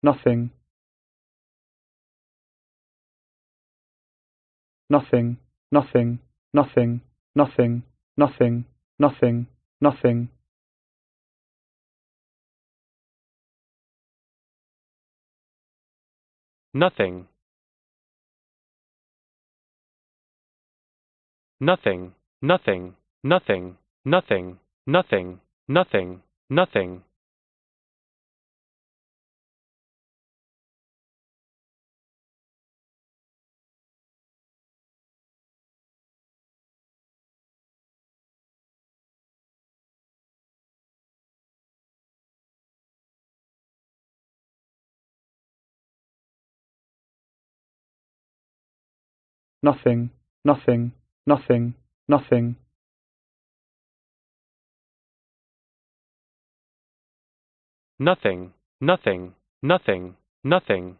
nothing, nothing, nothing, nothing, nothing, nothing, nothing, nothing. Nothing. Nothing. Nothing. Nothing. Nothing. Nothing. Nothing. Nothing. Nothing, nothing, nothing, nothing. Nothing. Nothing. Nothing. Nothing.